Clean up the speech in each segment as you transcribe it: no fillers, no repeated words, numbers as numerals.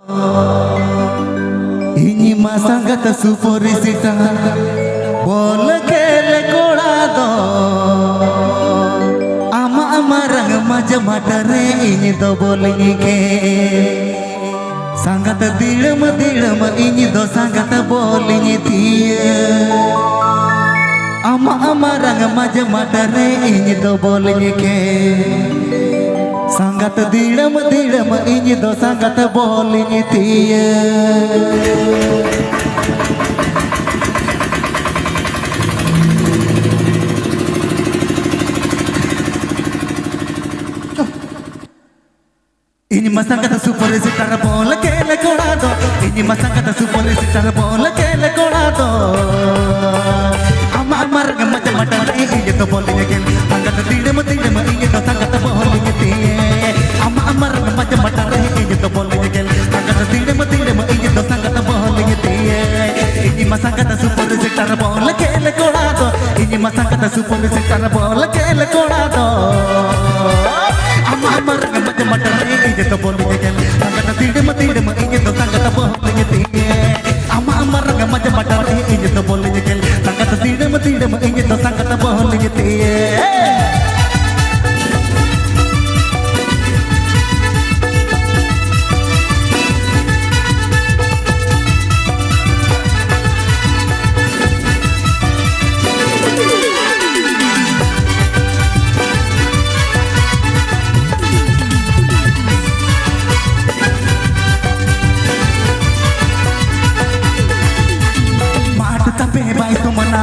Ini masangkat supori sita bol kele kolado ama amarang maja matare ini do bolingi ke sangat dilem ini do sangat bolingi tiye ama amarang maja matare ini do bolingi ke sangat dilem ini do sangat bolingi tiye. Ini masangkat super sitar bola kele kolado. Ini masangkat super sitar bola kele kolado. Ama amar macam macam ini to bolanya kel. Sangat tidak ini to sangat bolanya tie. Ama amar macam macam ini to bolanya kel. Sangat tidak ini to sangat bolanya tie. Ini masangkat super sitar bola kele kolado. Ini masangkat super sitar bola kele kolado. Ama amar macam macam ini to bolanya kel. Sangat tidak ini to sangat bolanya tie. Ama amar macam macam ini to bolanya kel. Sangat tidak ini to sangat bolanya tie.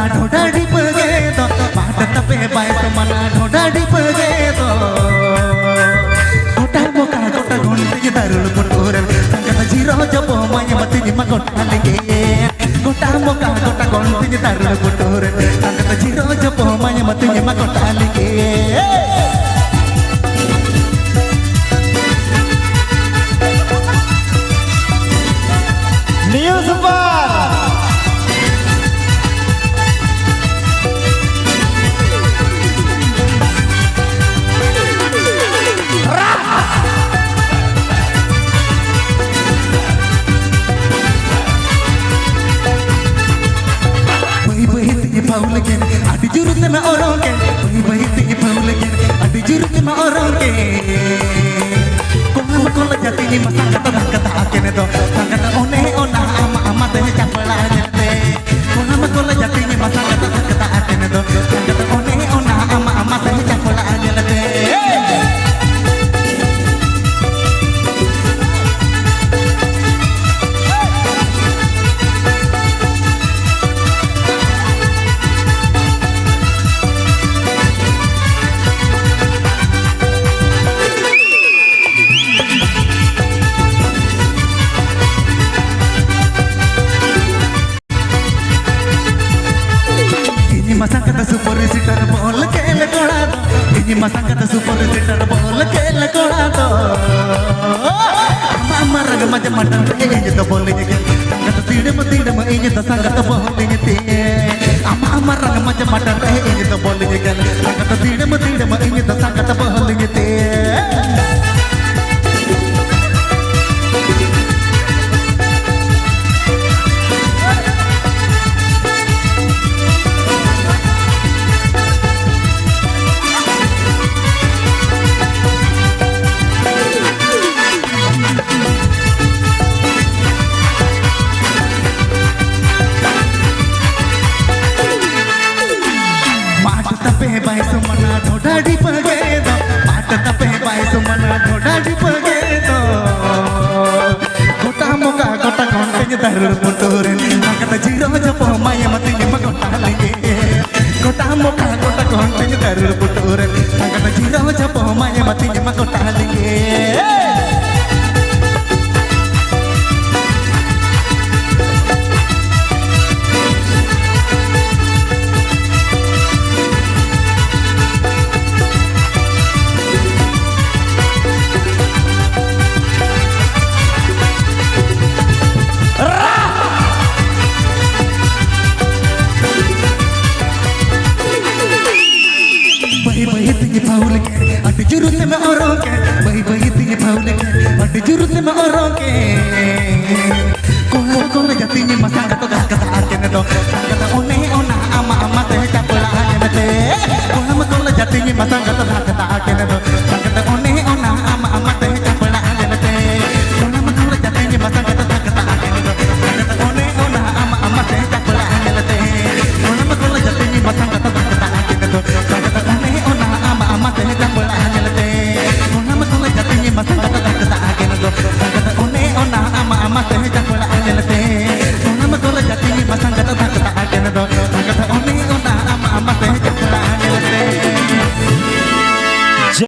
ढोडाडी पगे तो बाट तपे bye तो मना ढोडाडी पगे तो गोटा मोका गोटा घंटे दारुल पुटूर संगत जीरो जब माय मती निमा गोटा लगे गोटा मोका गोटा घंटे दारुल पुटूर संगत जीरो जब माय मती निमा गोटा लगे न्यूज़ पर adi jurut na orang ke bayi tinggi paul ke adi jurut na orang ke kong kola jati ni masang kata akene do sangat one ona ama teh capelanya te kong kola jati ni masang kata akene do sangat one ona ama teh capelanya te. Masangkat super sitar bol kele kolado. Ini masangkat super sitar bol kele kolado. Ama raga macam macam ini to bolanya kel. Sangat tidak ini to sangat bolanya tie. Ama raga macam macam ini to bolanya kel. Sangat tidak ini to sangat bolanya tie. बाय सुमना ढोडाडी पगे तो बाट तपे bye सुमना ढोडाडी पगे तो गोटा मोका गोटा घंटे दारुल पुटूर संगत जीरो जब माय मती निमा गोटा लगे गोटा मोका गोटा घंटे दारुल पुटूर संगत जीरो जब माय मती निमा गोटा लगे. Adi jurut na orang ke, bayi tinggi paul ke, adi jurut na orang ke. ini masa kata kata akhirnya do kata one ona ama ama teh capela aja nate Muhammad kola jatinya masa kata akhirnya do